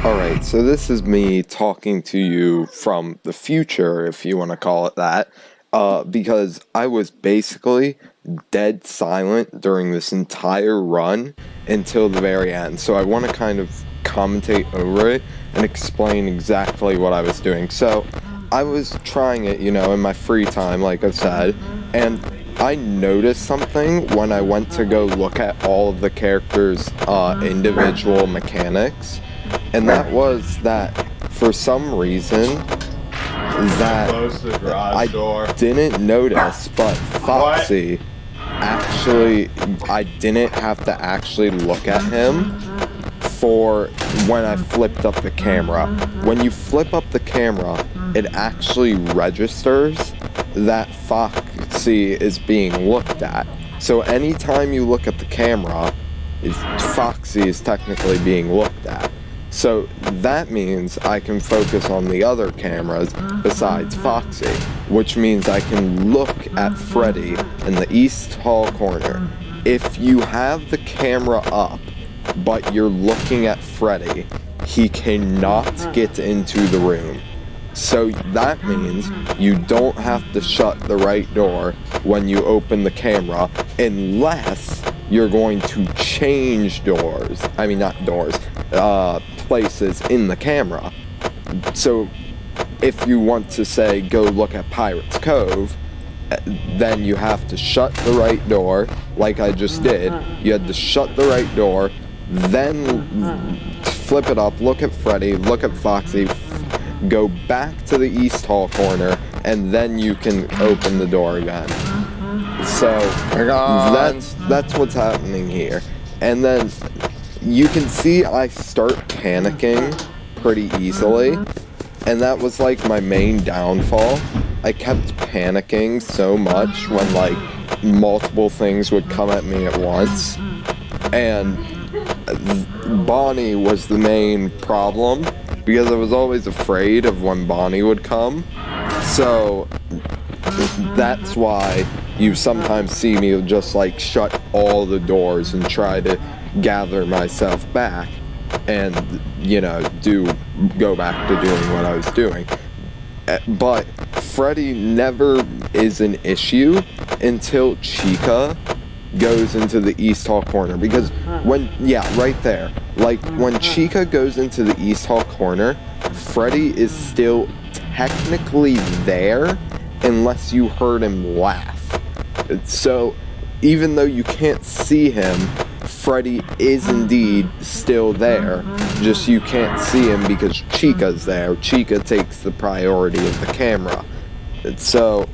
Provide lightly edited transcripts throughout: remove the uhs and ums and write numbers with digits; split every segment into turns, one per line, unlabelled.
Alright, so this is me talking to you from the future, if you want to call it that, because I was basically dead silent during this entire run until the very end. So I want to kind of commentate over it and explain exactly what I was doing. So I was trying it, in my free time, like I said, and I noticed something when I went to go look at all of the characters' individual mechanics. And that was that, for some reason, that I didn't notice, but Foxy, actually, I didn't have to actually look at him for when I flipped up the camera. When you flip up the camera, it actually registers that Foxy is being looked at. So anytime you look at the camera, Foxy is technically being looked at. So that means I can focus on the other cameras besides Foxy, which means I can look at Freddy in the East Hall corner. If you have the camera up, but you're looking at Freddy, he cannot get into the room. So that means you don't have to shut the right door when you open the camera, unless you're going to change doors. I mean, not doors, places in the camera. So if you want to say go look at Pirate's Cove, then you have to shut the right door like I just did. You had to shut the right door, then flip it up, look at Freddy, look at Foxy, go back to the East Hall corner, and then you can open the door again. So that's what's happening here. And then you can see I start panicking pretty easily, and that was like my main downfall. I kept panicking so much when like multiple things would come at me at once, and Bonnie was the main problem because I was always afraid of when Bonnie would come. So that's why you sometimes see me just like shut all the doors and try to gather myself back and, go back to doing what I was doing. But Freddy never is an issue until Chica goes into the East Hall corner, because right there, like when Chica goes into the East Hall corner, Freddy is still technically there unless you heard him laugh. So even though you can't see him, Freddy is indeed still there, just you can't see him because Chica's there. Chica takes the priority of the camera. So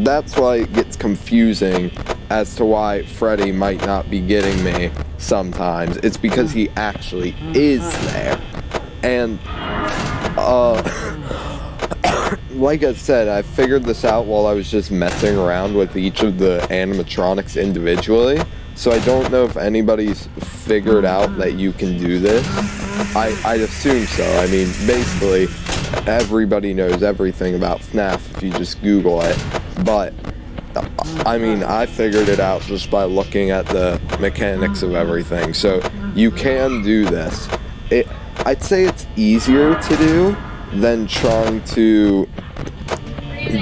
that's why it gets confusing as to why Freddy might not be getting me sometimes. It's because he actually is there. And like I said, I figured this out while I was just messing around with each of the animatronics individually. So I don't know if anybody's figured out that you can do this. I'd assume so. I mean, basically, everybody knows everything about FNAF if you just Google it. But, I mean, I figured it out just by looking at the mechanics of everything. So you can do this. I'd say it's easier to do than trying to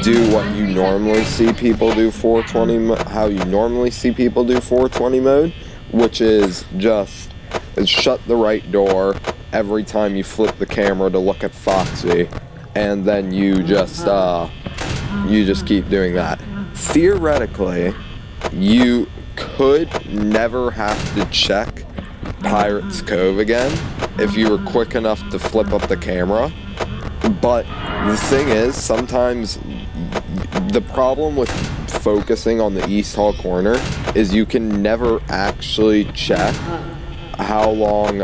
do what you normally see people do 420, how you normally see people do 420 mode, which is just shut the right door every time you flip the camera to look at Foxy, and then you just keep doing that. Theoretically, you could never have to check Pirate's Cove again if you were quick enough to flip up the camera. But the thing is, sometimes the problem with focusing on the East Hall corner is you can never actually check how long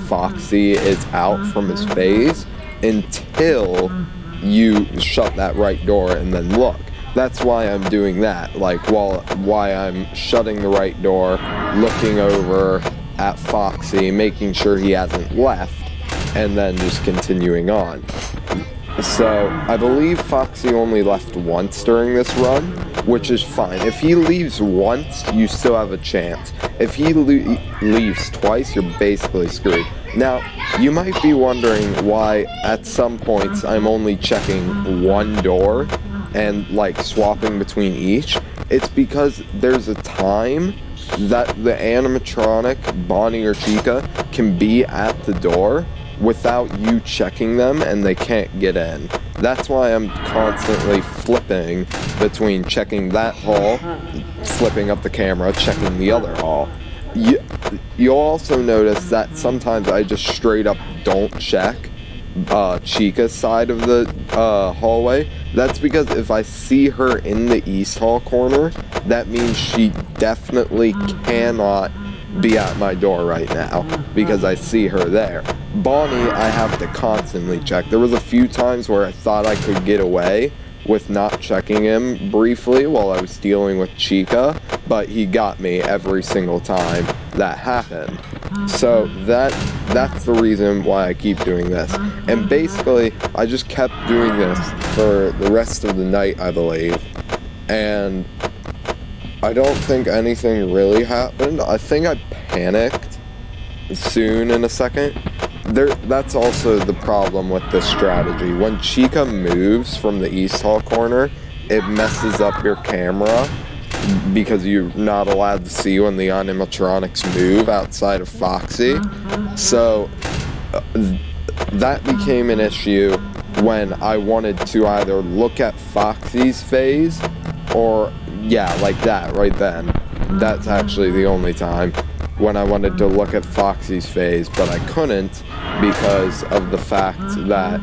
Foxy is out from his phase until you shut that right door and then look. That's why I'm doing that, like why I'm shutting the right door, looking over at Foxy, making sure he hasn't left, and then just continuing on. So I believe Foxy only left once during this run, which is fine. If he leaves once, you still have a chance. If he leaves twice, you're basically screwed. Now, you might be wondering why at some points I'm only checking one door and like swapping between each. It's because there's a time that the animatronic, Bonnie or Chica, can be at the door without you checking them and they can't get in. That's why I'm constantly flipping between checking that hall, flipping up the camera, checking the other hall. You'll also notice that sometimes I just straight up don't check Chica's side of the hallway. That's because if I see her in the East Hall corner, that means she definitely cannot be at my door right now because I see her there. Bonnie, I have to constantly check. There was a few times where I thought I could get away with not checking him briefly while I was dealing with Chica, but he got me every single time that happened. So that's the reason why I keep doing this. And basically, I just kept doing this for the rest of the night, I believe. And I don't think anything really happened. I think I panicked soon in a second. That's also the problem with this strategy. When Chica moves from the East Hall corner, it messes up your camera because you're not allowed to see when the animatronics move outside of Foxy. So that became an issue when I wanted to either look at Foxy's phase or, yeah, like that right then. That's actually the only time when I wanted to look at Foxy's phase, but I couldn't because of the fact that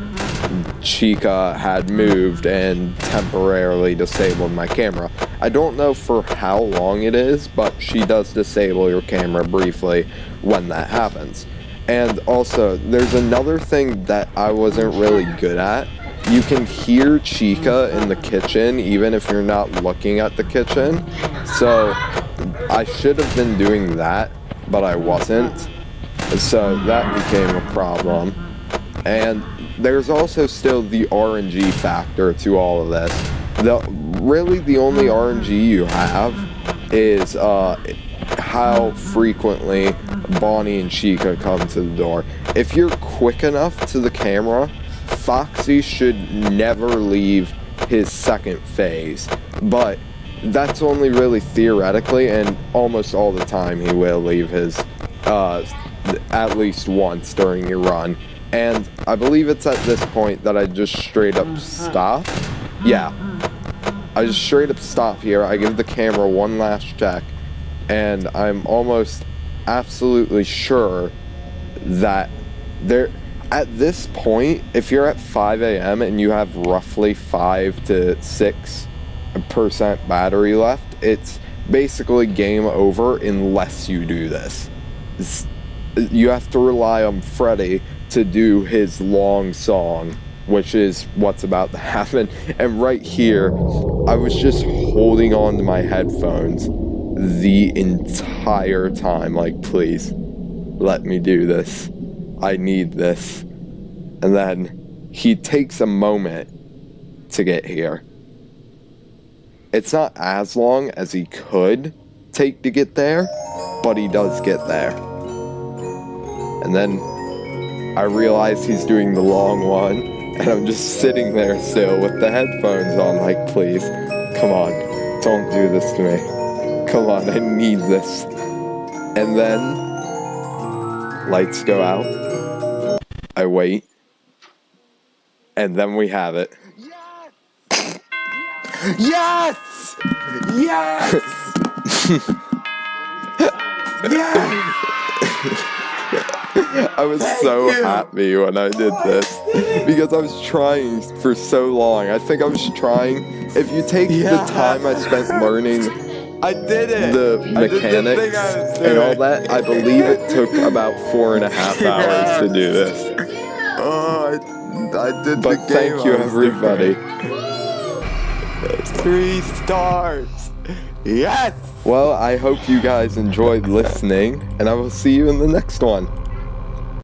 Chica had moved and temporarily disabled my camera. I don't know for how long it is, but she does disable your camera briefly when that happens. And also, there's another thing that I wasn't really good at. You can hear Chica in the kitchen even if you're not looking at the kitchen. So I should have been doing that, but I wasn't. So that became a problem. And there's also still the RNG factor to all of this. Really the only RNG you have is how frequently Bonnie and Chica come to the door. If you're quick enough to the camera, Foxy should never leave his second phase. But that's only really theoretically, and almost all the time he will leave his at least once during your run. And I believe it's at this point that I just straight up stop. Yeah, I just straight up stop here. I give the camera one last check, and I'm almost absolutely sure that at this point, if you're at 5 a.m. and you have roughly 5 to 6% battery left, it's basically game over unless you do this. You have to rely on Freddy to do his long song, which is what's about to happen. And right here, I was just holding on to my headphones the entire time, like, please, let me do this. I need this. And then he takes a moment to get here. It's not as long as he could take to get there, but he does get there. And then I realize he's doing the long one, and I'm just sitting there still with the headphones on, like, please, come on, don't do this to me. Come on, I need this. And then lights go out. I wait. And then we have it.
Yes! Yes! Yes!
I was so happy when I did this because I was trying for so long. I think I was trying. If you take the time I spent learning
I did it.
the mechanics and all that, I believe it took about 4.5 hours to do this.
Oh, I did the game.
But thank you, everybody.
3 stars. Yes!
Well, I hope you guys enjoyed listening, and I will see you in the next one.